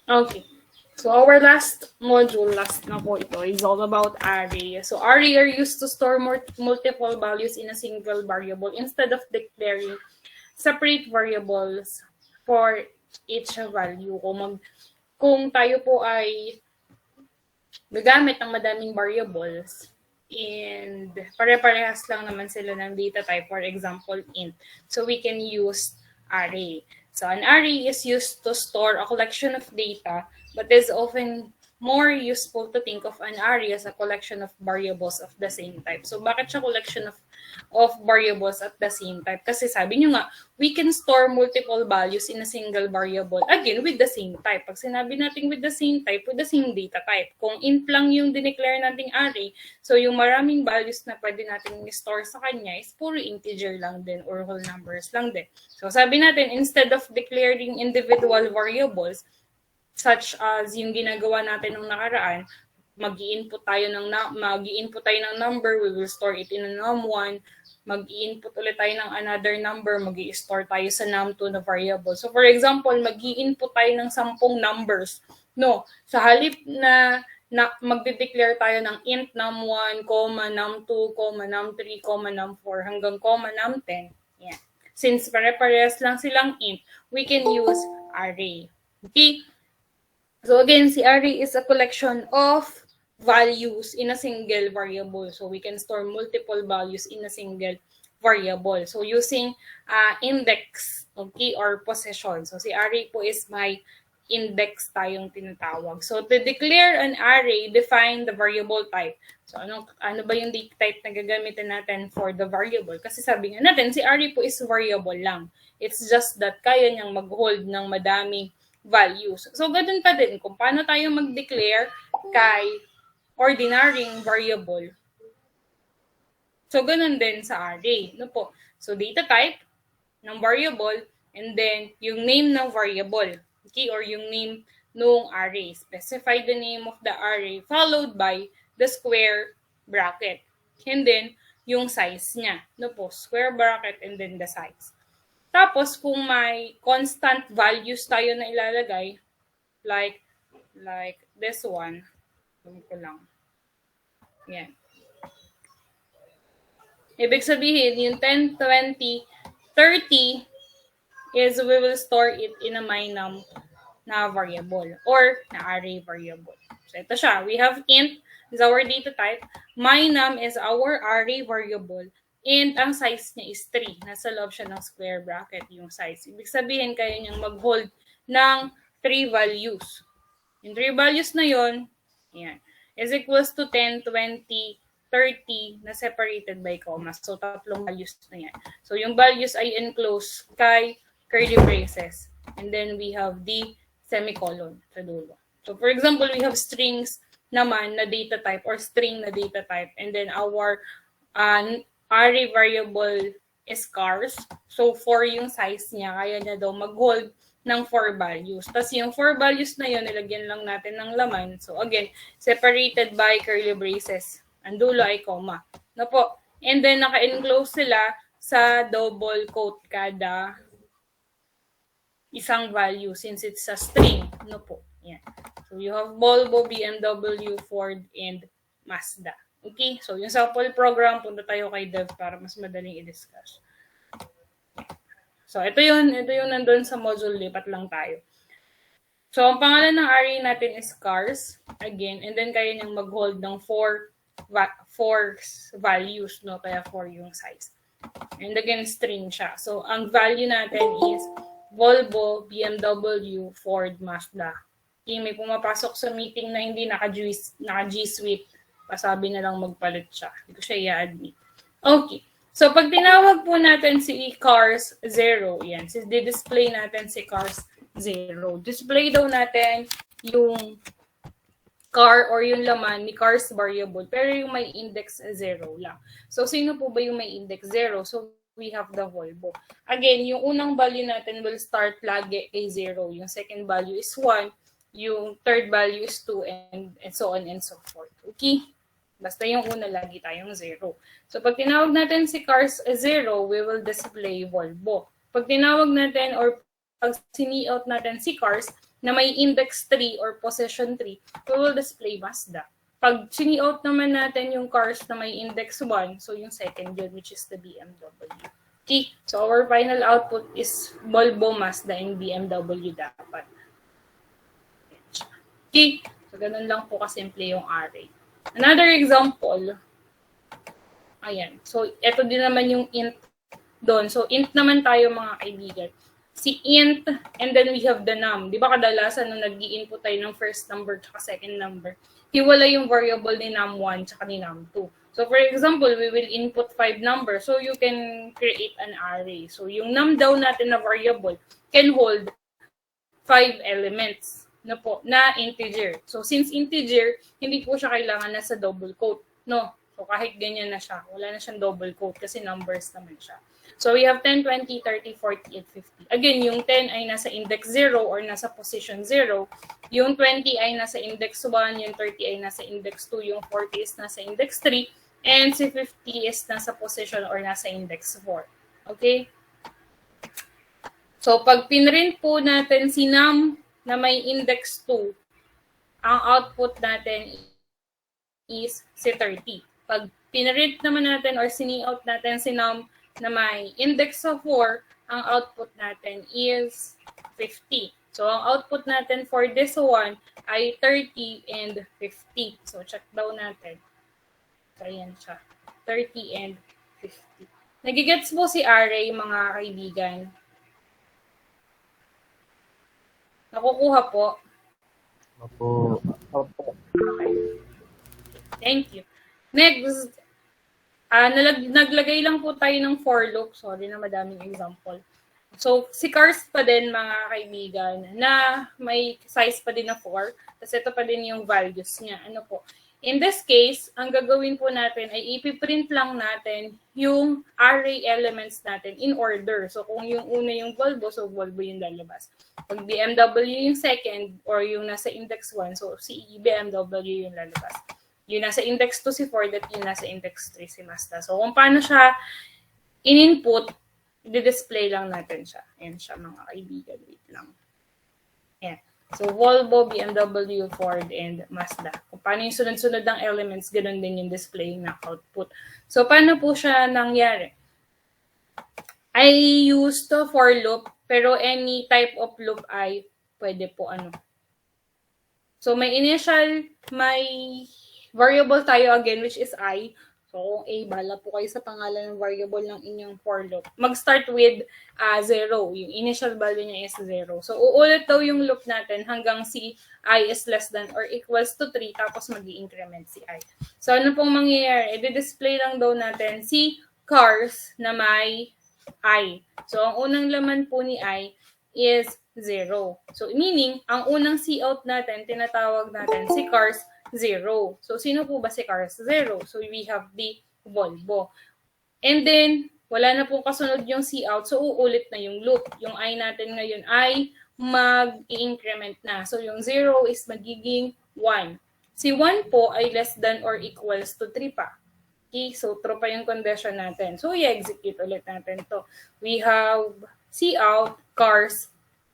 Okay. So our last module, last na po ito, is all about array. So array are used to store multiple values in a single variable instead of declaring separate variables for each value. Kung tayo po ay gagamit ng madaming variables, and pare-parehas lang naman sila ng data type, for example, int. So we can use array. So an array is used to store a collection of data, but is often more useful to think of an array as a collection of variables of the same type. So bakit siya collection of variables at the same type? Kasi sabi nyo nga, we can store multiple values in a single variable, again, with the same type. Pag sinabi natin with the same type, with the same data type. Kung int lang yung dineclare nating array, so yung maraming values na pwede natin store sa kanya is puro integer lang din or whole numbers lang din. So sabi natin, instead of declaring individual variables, such as yung ginagawa natin nung nakaraan, mag-i-input tayo ng number, we will store it in a num1, mag-i-input ulit tayo ng another number, mag-i-store tayo sa num2 na variable. So for example, mag-i-input tayo ng 10 numbers. No, sa halip na magde-declare tayo ng int num1, num2, num3, num4 hanggang num10. Yan. Since pare-parehas lang silang int, we can use array. Okay? So again, si array is a collection of values in a single variable. So we can store multiple values in a single variable. So using index, okay, or position. So si array po is may index tayong tinatawag. So to declare an array, define the variable type. So ano ba yung data type na gagamitin natin for the variable? Kasi sabi nga natin, si array po is variable lang. It's just that kaya niyang mag-hold ng madaming values. So, ganun pa din kung paano tayo mag-declare kay ordinaryong variable. So, ganun din sa array. No po? So, data type ng variable and then yung name ng variable. Okay? Or yung name ng array. Specify the name of the array followed by the square bracket. And then, yung size niya. No po? Square bracket and then the size. Tapos, kung may constant values tayo na ilalagay, like this one, ko lang. Yan. Ibig sabihin, yung 10, 20, 30 is we will store it in a mynum na variable or na array variable. So, ito siya. We have int is our data type. Mynum is our array variable. And ang size niya is 3. Nasa loob siya ng square bracket yung size. Ibig sabihin, kaya niyang mag-hold ng 3 values. Yung 3 values na yon, yan, is equals to 10, 20, 30 na separated by commas. So, 3 values na yan. So, yung values ay enclosed kay curly braces. And then, we have the semicolon sa dulo. So, for example, we have strings naman na data type or string na data type. And then, our array variable is scarce. So, 4 yung size niya. Kaya niya daw mag-hold ng 4 values. Tapos, yung 4 values na yun, nilagyan lang natin ng laman. So, again, separated by curly braces. Ang dulo ay comma. No po. And then, naka-enclose sila sa double quote kada isang value since it's a string. No po. Yan. So, you have Volvo, BMW, Ford, and Mazda. Okay, so yung sample program, punta tayo kay Dev para mas madaling i-discuss. So ito yun nandun sa module, lipat lang tayo. So ang pangalan ng array natin is cars, again, and then kaya niyang mag-hold ng 4 values, no? Kaya 4 yung size. And again, string siya. So ang value natin is Volvo, BMW, Ford, Mazda. Okay, may pumapasok sa meeting na hindi naka-G Suite. Pasabi na lang magpalit siya. Hindi ko siya i-admit. Okay. So, pag tinawag po natin si cars 0, yan. Di-display natin si cars 0. Display daw natin yung car or yung laman ni cars variable. Pero yung may index 0 lang. So, sino po ba yung may index 0? So, we have the Volvo. Again, yung unang value natin will start lagi kay 0. Yung second value is 1. Yung third value is 2 and so on and so forth. Okay? Basta yung una, lagi tayong 0. So, pag tinawag natin si cars 0, we will display Volvo. Pag tinawag natin or pag sini-out natin si cars, na may index 3 or position 3, we will display Mazda. Pag sini-out naman natin yung cars na may index 1, so yung second yun, which is the BMW. Okay, so our final output is Volvo, Mazda, and BMW dapat. Okay, so ganun lang po kasimple yung array. Another example, ayan. So, ito din naman yung int doon. So, int naman tayo mga kaibigan. Si int, and then we have the num. Di ba kadalasan nung nag-i-input tayo ng first number at second number, hiwala yung variable ni num1 at ni num2. So, for example, we will input 5 numbers. So, you can create an array. So, yung num daw natin na variable can hold 5 elements na integer. So, since integer, hindi po siya kailangan nasa double quote. No? So, kahit ganyan na siya, wala na siyang double quote kasi numbers naman siya. So, we have 10, 20, 30, 40, and 50. Again, yung 10 ay nasa index 0 or nasa position 0. Yung 20 ay nasa index 1. Yung 30 ay nasa index 2. Yung 40 is nasa index 3. And si 50 is nasa position or nasa index 4. Okay? So, pag pinrint po natin si num na may index 2, ang output natin is si 30. Pag pinrint naman natin or sini-out natin si num na may index of 4, ang output natin is 50. So, ang output natin for this one ay 30 and 50. So, check down natin. So, ayan siya. 30 and 50. Nagigets po si array, mga kaibigan. Nakukuha po? Opo. Okay. Thank you. Next, naglagay lang po tayo ng for loop. Sorry na madaming example. So, si cars pa din, mga kaibigan, na may size pa din na 4. Tapos ito pa din yung values niya. Ano po? In this case, ang gagawin po natin ay ipiprint lang natin yung array elements natin in order. So, kung yung una yung Volvo, so Volvo yung lalabas. Pag BMW yung second or yung nasa index 1, so si BMW yung lalabas. Yung nasa index 2 si Ford at yung nasa index 3 si Mazda. So, kung paano siya in-input, i-display lang natin siya. Ayan siya, mga kaibigan. Wait lang. Ayan. So, Volvo, BMW, Ford, and Mazda. Kung paano yung sunod-sunod ng elements, ganun din yung display na output. So, paano po siya nangyari? I used the for loop, pero any type of loop ay pwede po ano. So, may initial, may variable tayo again, which is I. So, A, bala po kayo sa pangalan ng variable ng inyong for loop. Mag-start with 0. Yung initial value niya is 0. So, uulit daw yung loop natin hanggang si I is less than or equals to 3, tapos mag-i-increment si I. So, ano pong mangyayari? I-display lang daw natin si cars na may I. So, ang unang laman po ni I is 0. So, meaning, ang unang C-out natin, tinatawag natin si cars 0. So, sino po ba si cars 0? So, we have the Volvo. And then, wala na pong kasunod yung C-out. So, uulit na yung loop. Yung I natin ngayon ay mag-i-increment na. So, yung 0 is magiging 1. Si 1 po ay less than or equals to 3 pa. Okay, so true pa yung condition natin. So, i-execute ulit natin to. We have C-out, cars.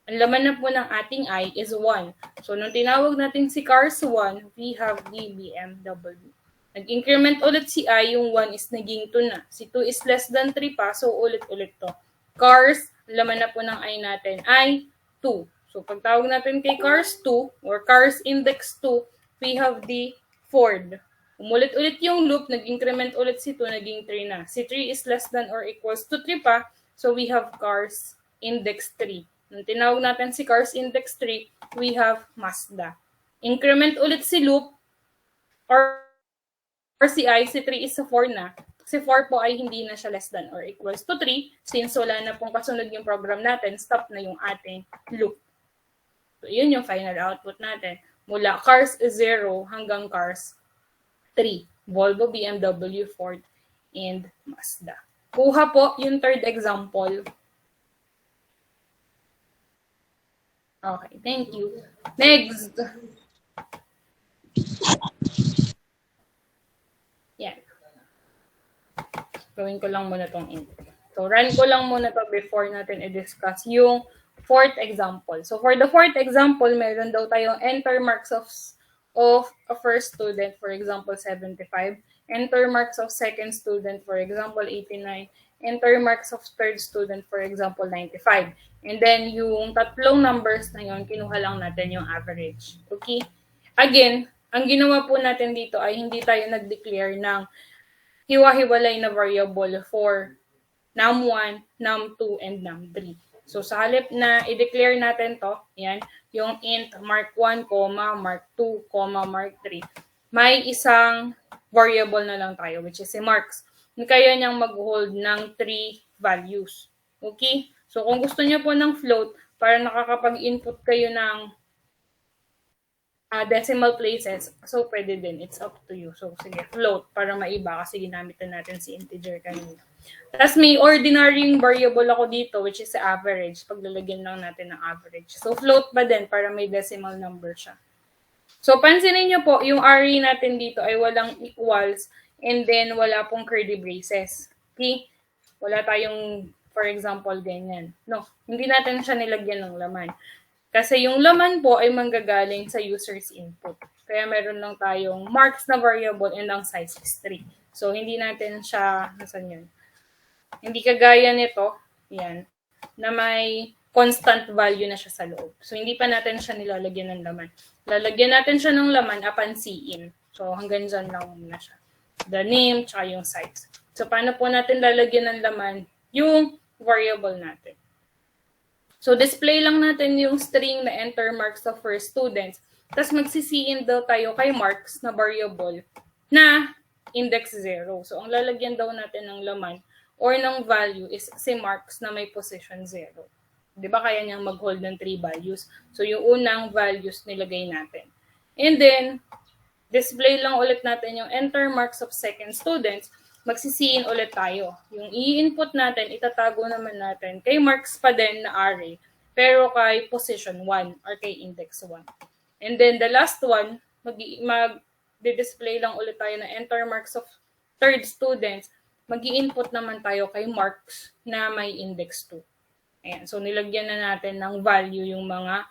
Ang laman na po ng ating I is 1. So, nung tinawag natin si cars 1, we have the BMW. Nag-increment ulit si I, yung 1 is naging 2 na. Si 2 is less than 3 pa, so ulit-ulit to. Cars, ang laman na po ng I natin ay 2. So, pagtawag natin kay cars 2 or cars index 2, we have the Ford. Umulit-ulit yung loop, nag-increment ulit si 2, naging 3 na. Si 3 is less than or equals to 3 pa, so we have cars index 3. Nung tinawag natin si cars index 3, we have Mazda. Increment ulit si loop, or si I, si 3 is sa 4 na. Si 4 po ay hindi na siya less than or equals to 3. Since wala na pong kasunod yung program natin, stop na yung ating loop. So, yun yung final output natin. Mula cars 0 hanggang cars 3. Volvo, BMW, Ford, and Mazda. Kuha po yung third example. Okay, thank you. Next. Yan. Gawin ko lang muna tong intro. So, run ko lang muna to before natin i-discuss yung fourth example. So for the fourth example, meron daw tayong enter marks of a first student, for example, 75. Enter marks of second student, for example, 89. Enter marks of third student, for example, 95. And then yung tatlong numbers na yun, kinuha lang natin yung average. Okay? Again, ang ginawa po natin dito ay hindi tayo nag-declare ng hiwa-hiwalay na variable for num1, num2, and num3. So, sa halip na i-declare natin to, yan, yung int mark 1, mark 2, mark 3, may isang variable na lang tayo, which is si marks. Kaya niyang mag-hold ng 3 values. Okay? So, kung gusto niyo po ng float, para nakakapag-input kayo ng decimal places, so pwede din. It's up to you. So, sige, float para maiba kasi ginamit na natin si integer kanina. Tapos may ordinary variable ako dito, which is average. Paglalagyan lang natin ng average. So, float pa din para may decimal number siya. So, pansinin nyo po, yung array natin dito ay walang equals and then wala pong curly braces. Okay? Wala tayong, for example, ganyan. No, hindi natin siya nilagyan ng laman. Kasi yung laman po ay manggagaling sa user's input. Kaya meron lang tayong marks na variable and ang size is 3. So, hindi natin siya, nasan yun? Hindi kagaya nito, yan, na may constant value na siya sa loob. So, hindi pa natin siya nilalagyan ng laman. Lalagyan natin siya ng laman upon see-in. So, hanggang dyan lang muna siya. The name, tsaka yung size. So, paano po natin lalagyan ng laman? Yung variable natin. So, display lang natin yung string na enter marks of first students. Tapos, magsisiin daw tayo kay marks na variable na index 0. So, ang lalagyan daw natin ng laman or ng value is si marks na may position 0. Diba kaya niyang mag-hold ng 3 values? So, yung unang values nilagay natin. And then, display lang ulit natin yung enter marks of second students. Magsisiin ulit tayo. Yung i-input natin, itatago naman natin kay marks pa din na array, pero kay position 1 or kay index 1. And then, the last one, mag-display lang ulit tayo na enter marks of third students. Mag-i-input naman tayo kay marks na may index 2. Ayan. So, nilagyan na natin ng value yung mga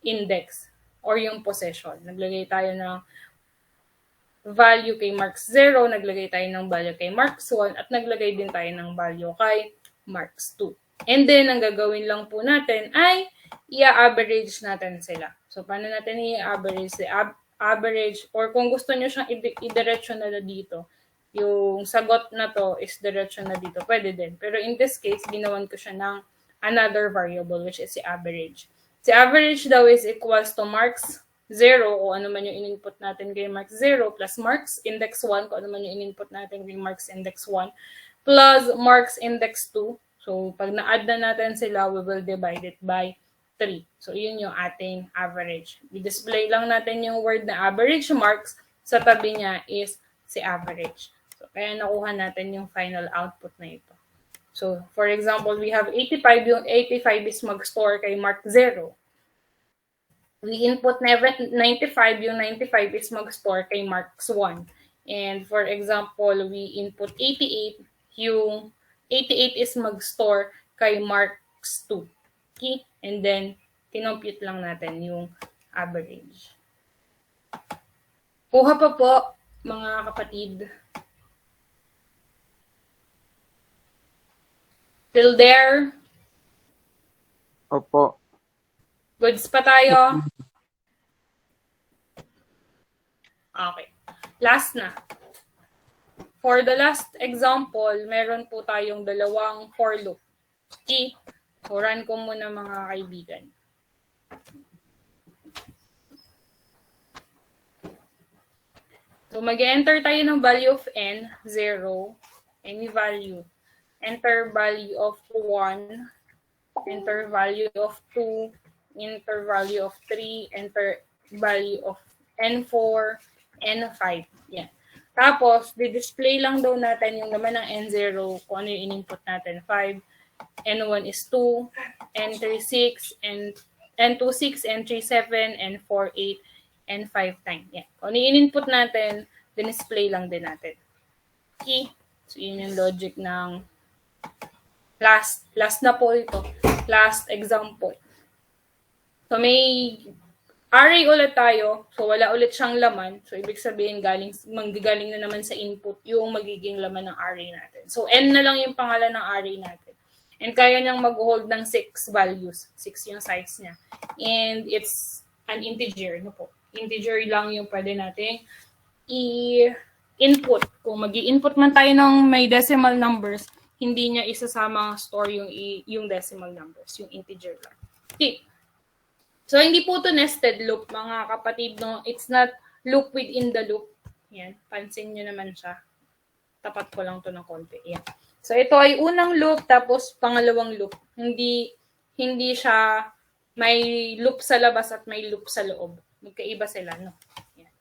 index or yung possession. Naglagay tayo ng value kay marks 0, naglagay tayo ng value kay marks 1, at naglagay din tayo ng value kay marks 2. And then, ang gagawin lang po natin ay i-average natin sila. So, paano natin i-average? Average, or kung gusto nyo siyang i-diretso na dito, yung sagot na to is diretso na dito, pwede din. Pero in this case, ginawan ko siya ng another variable, which is si average. Si average daw is equals to marks 0, o ano man yung in-input natin kay marks 0, plus marks index 1, kung ano man yung in-input natin kay marks index 1, plus marks index 2. So, pag na-add na natin sila, we will divide it by 3. So, yun yung ating average. I-display lang natin yung word na average marks, sa tabi niya is si average. So, kaya nakuha natin yung final output na ito. So, for example, we have 85. Yung 85 is mag-store kay mark 0. We input 95. Yung 95 is mag-store kay marks 1. And for example, we input 88. Yung 88 is mag-store kay marks 2. Okay? And then, kinompute lang natin yung average. Kuha pa po, mga kapatid. Till there? Opo. Goods pa tayo? Okay. Last na. For the last example, meron po tayong dalawang for loop. Okay? So, run ko muna mga kaibigan. So, mag-enter tayo ng value of n, 0, any value. Enter value of 1, enter value of 2, enter value of 3, enter value of n4, n5. Yan. Tapos, di-display lang daw natin yung naman ng n0, kung ano yung in-input natin, 5, n1 is 2, n3 6, n2 6, n3 7, n4 8, n5 9. Yan. Kung ano yung in-input natin, din-display lang din natin. Okay? So, yun yung logic ng last na po ito. last example. So, may array ulit tayo. So, wala ulit siyang laman. So, ibig sabihin, manggagaling na naman sa input yung magiging laman ng array natin. So, n na lang yung pangalan ng array natin. And kaya niyang mag-hold ng 6 values. 6 yung size niya. And it's an integer. No po? Integer lang yung pwede natin i-input. Kung mag-i-input man tayo ng may decimal numbers, hindi niya isasama store yung decimal numbers. Yung integer lang. Okay. So, hindi po to nested loop, mga kapatid, no? It's not loop within the loop. Yan. Pansin nyo naman siya. Tapat ko lang to ng konti. Yan. So, ito ay unang loop, tapos pangalawang loop. Hindi siya may loop sa labas at may loop sa loob. Magkaiba sila, no? Yan.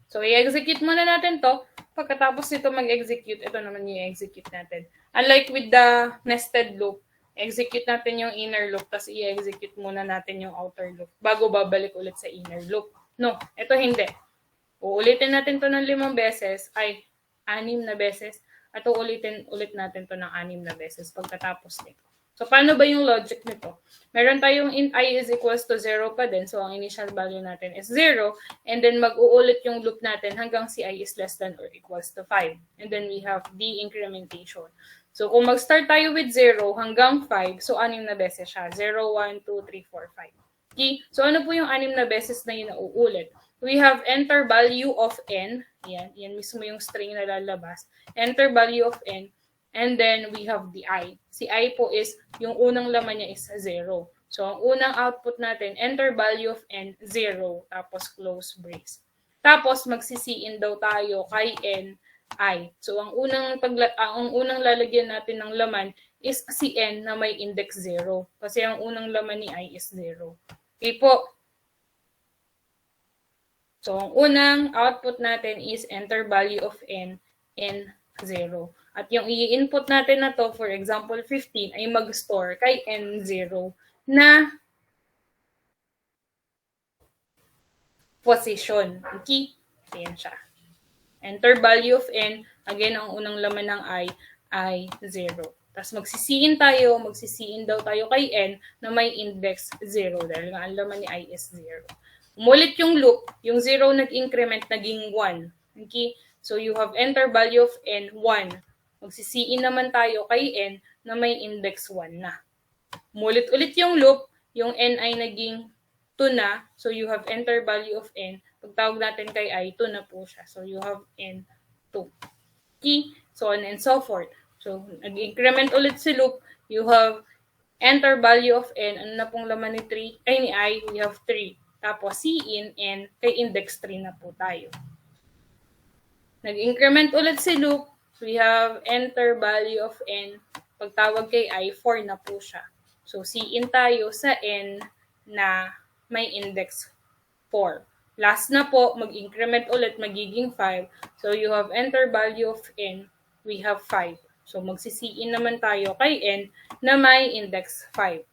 So, i-execute muna natin to. Pagkatapos nito mag-execute, ito naman yung i-execute natin. Unlike with the nested loop, execute natin yung inner loop, tapos i-execute muna natin yung outer loop bago babalik ulit sa inner loop. No, ito hindi. Uulitin natin to ng 5 beses, 6 na beses, at uulitin ulit natin to ng 6 na beses pagkatapos nito. So, paano ba yung logic nito? Meron tayong int I is equals to 0 pa din, so ang initial value natin is 0, and then mag-uulit yung loop natin hanggang si I is less than or equals to 5. And then we have the incrementation. So, kung mag-start tayo with 0 hanggang 5, so 6 na beses siya. 0, 1, 2, 3, 4, 5. Okay? So, ano po yung 6 na beses na yun na uulit? We have enter value of n. Yan mismo yung string na lalabas. Enter value of n. And then, we have the I. Si I po is, yung unang laman niya is 0. So, ang unang output natin, enter value of n, 0. Tapos, close brace. Tapos, magsisiin daw tayo kay n, I. So, ang unang lalagyan natin ng laman is si n na may index 0. Kasi ang unang laman ni I is 0. Okay po. So, ang unang output natin is enter value of n, 0. At yung i-input natin na to, for example, 15, ay mag-store kay n0 na position. Okay? Ayan siya. Enter value of n, again, ang unang laman ng I 0. Tapos magsisiin daw tayo kay n na may index 0 dahil nga ang laman ni I is 0. Umulit yung loop, yung 0 nag-increment, naging 1. Okay? So you have enter value of n, 1. Magsisiin naman tayo kay n na may index 1 na. Umulit ulit yung loop, yung n ay naging 2 na. So you have enter value of n. Pagtawag natin kay I, 2 na po siya. So, you have n, 2. Okay? So on and so forth. So, nag-increment ulit si loop. You have enter value of n. Ano na pong laman ni I? We have 3. Tapos, in n, kay index 3 na po tayo. Nag-increment ulit si loop. We have enter value of n. Pagtawag kay I, 4 na po siya. So, in tayo sa n na may index 4. Last na po, mag-increment ulit, magiging 5. So, you have enter value of n, we have 5. So, magsisiin naman tayo kay n na may index 5.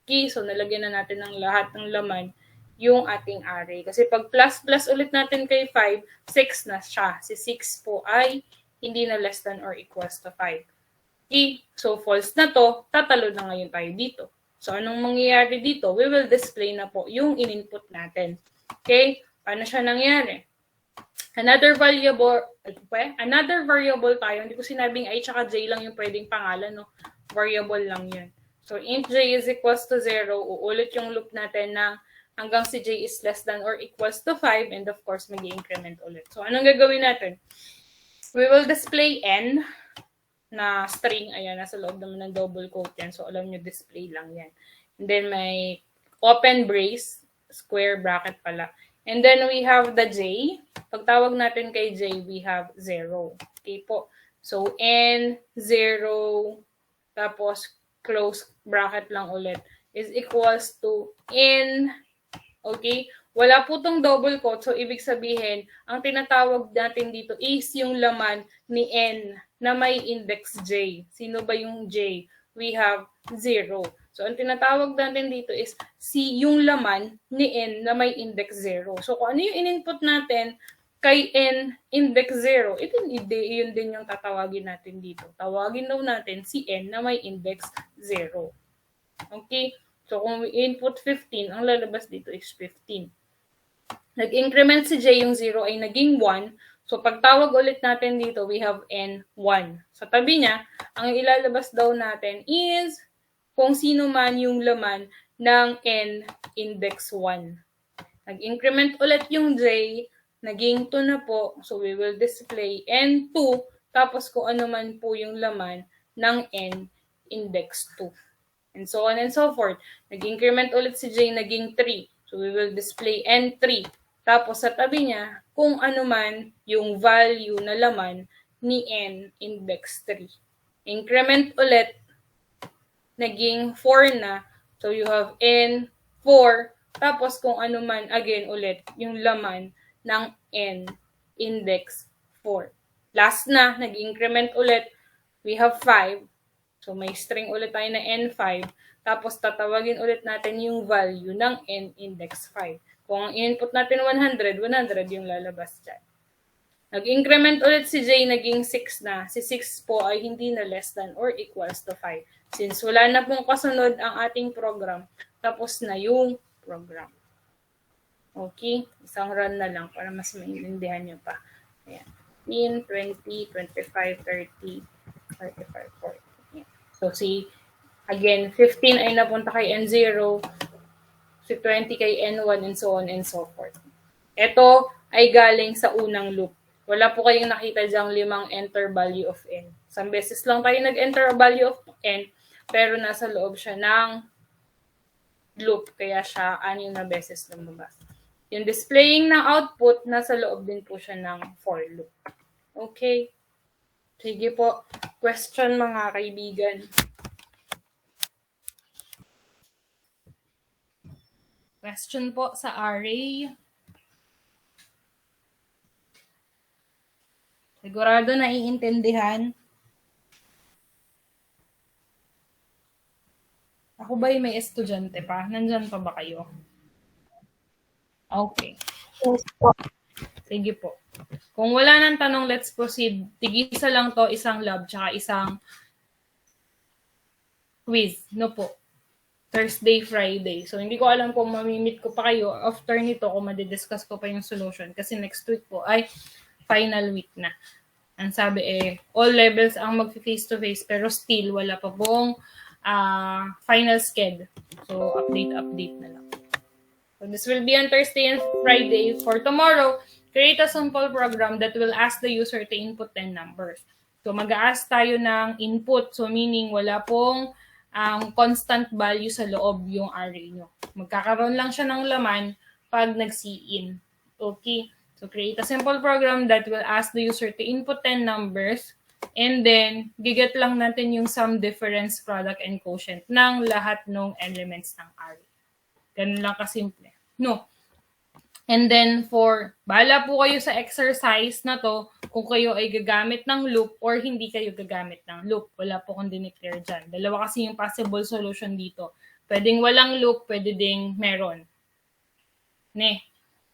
Okay, so nalagyan na natin ng lahat ng laman yung ating array. Kasi pag plus ulit natin kay 5, 6 na siya. Si 6 po ay hindi na less than or equals to 5. Okay, so false na to, tatalo na ngayon tayo dito. So, anong mangyayari dito? We will display na po yung in-input natin. Okay? Paano siya nangyari? Another variable tayo. Hindi ko sinabing I tsaka j lang yung pwedeng pangalan, no? Variable lang yun. So, int j is equals to 0. Uulit yung loop natin na hanggang si j is less than or equals to 5. And of course, mag-increment ulit. So, anong gagawin natin? We will display n na string. Ayan, nasa loob naman ng double quote yan. So, alam nyo, display lang yan. And then, may open brace, square bracket pala. And then, we have the j. Pagtawag natin kay j, we have 0. Okay po. So, n, 0, tapos, close bracket lang ulit, is equals to n. Okay? Wala po tong double quote. So, ibig sabihin, ang tinatawag natin dito is yung laman ni n na may index j. Sino ba yung j? We have 0. So, ang tinatawag natin dito is yung laman ni n na may index 0. So, kung ano yung in-input natin kay n index 0, yun din yung tatawagin natin dito. Tawagin daw natin si n na may index 0. Okay? So, kung we input 15, ang lalabas dito is 15. Nag-increment si J, yung 0 ay naging 1. So, pagtawag ulit natin dito, we have N1. Sa tabi niya, ang ilalabas daw natin is kung sino man yung laman ng N index 1. Nag-increment ulit yung J, naging 2 na po. So, we will display N2, tapos kung ano man po yung laman ng N index 2. And so on and so forth. Nag-increment ulit si J, naging 3. So, we will display N3. Tapos, sa tabi niya, kung ano man yung value na laman ni N index 3. Increment ulit, naging 4 na. So, you have N4. Tapos, kung ano man, again, ulit, yung laman ng N index 4. Last na, nag-increment ulit, we have 5. So, may string ulit tayo na N5. Tapos, tatawagin ulit natin yung value ng N index 5. Kung ang input natin 100, 100 yung lalabas dyan. Nag-increment ulit si J, naging 6 na. Si 6 po ay hindi na less than or equals to 5. Since wala na pong kasunod ang ating program, tapos na yung program. Okay? Isang run na lang para mas maintindihan nyo pa. Ayan. 10, 20, 25, 30, 35, 40. So, again, 15 ay napunta kay N0, si 20 kay N1, and so on and so forth. Ito ay galing sa unang loop. Wala po kayong nakita dyang 5 enter value of N. Isang beses lang tayo nag-enter value of N, pero nasa loob siya ng loop, kaya siya 6 na beses lumabas. Yung displaying ng output, nasa loob din po siya ng for loop. Okay? Sige po. Question, mga kaibigan. Question po sa array. Sigurado naiintindihan. Ako ba'y may estudyante pa? Nandyan pa ba kayo? Okay. Yes po. Sige po. Kung wala nang tanong, let's proceed. Tigisa lang to, isang lab, tsaka isang quiz. No po. Thursday, Friday. So, hindi ko alam kung mamimit ko pa kayo after nito kung madidiscuss ko pa yung solution. Kasi next week po ay final week na. Ang sabi all levels ang mag-face-to-face pero still wala pa pong final sked. So, update na lang. So, this will be on Thursday and Friday. For tomorrow, create a simple program that will ask the user to input 10 numbers. So, mag-a-ask tayo ng input. So, meaning wala pong constant value sa loob yung array nyo. Magkakaroon lang siya ng laman pag nag-C-in. Okay? So, create a simple program that will ask the user to input 10 numbers and then, giget lang natin yung sum, difference, product, and quotient ng lahat ng elements ng array. Ganun lang kasimple. No? And then, bahala po kayo sa exercise na to kung kayo ay gagamit ng loop or hindi kayo gagamit ng loop. Wala po kong dineclare dyan. Dalawa kasi yung possible solution dito. Pwedeng walang loop, pwede ding meron.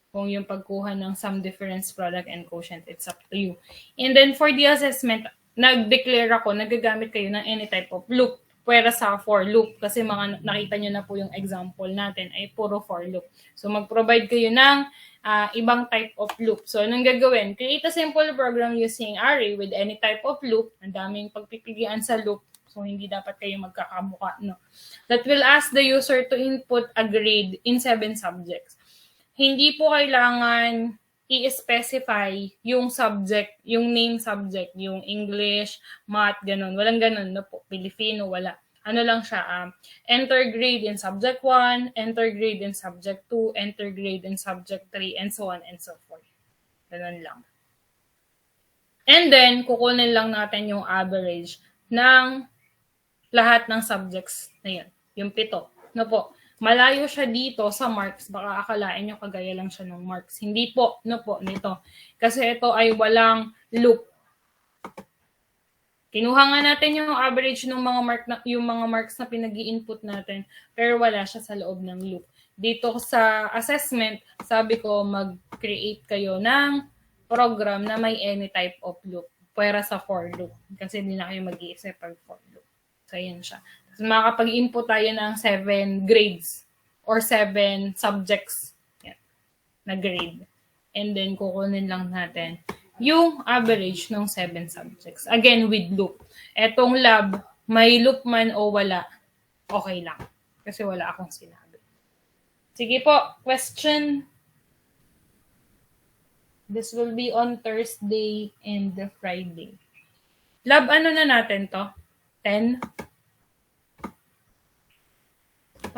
Kung yung pagkuha ng sum, difference, product, and quotient, it's up to you. And then, for the assessment, nag-declare ako, nagagamit kayo ng any type of loop. Pwera sa for loop kasi nakita nyo na po yung example natin ay puro for loop. So, mag-provide kayo ng ibang type of loop. So, anong gagawin? Create a simple program using array with any type of loop. Ang daming pagpipilian sa loop. So, hindi dapat kayo magkakamuka, no? That will ask the user to input a grade in 7 subjects. Hindi po kailangan i-specify yung subject, yung name subject, yung English, Math, ganun. Walang ganun na po. Filipino, wala. Ano lang siya, enter grade in subject 1, enter grade in subject 2, enter grade in subject 3, and so on and so forth. Ganun lang. And then, kukunin lang natin yung average ng lahat ng subjects na yun. Yung 7. No po. Malayo siya dito sa marks, baka akalain nyo kagaya lang siya ng marks. Hindi po, no po, nito. Kasi ito ay walang loop. Kinuha nga natin yung average ng mga marks na pinag-i-input natin, pero wala siya sa loob ng loop. Dito sa assessment, sabi ko mag-create kayo ng program na may any type of loop. Pwera sa for loop. Kasi hindi na kayo mag-iisip pag for loop. So, ayan siya. Tapos makakapag-input tayo ng 7 grades or 7 subjects yan, na grade. And then, kukunin lang natin yung average ng 7 subjects. Again, with loop. Etong lab, may loop man o wala, okay lang. Kasi wala akong sinabi. Sige po, question. This will be on Thursday and Friday. Lab, ano na natin to? 10?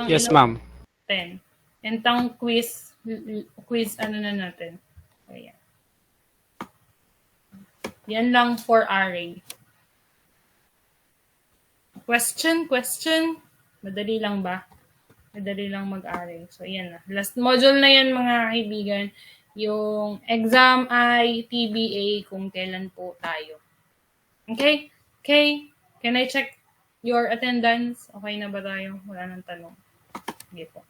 Yes, ma'am. 10. And tang quiz, ano na natin? Ayan. Yan lang for RA. Question? Madali lang ba? Madali lang mag-RA. So, yan na. Last module na yan, mga kaibigan. Yung exam ay TBA kung kailan po tayo. Okay? Okay? Can I check your attendance? Okay na ba tayo? Wala nang tanong. Sige po.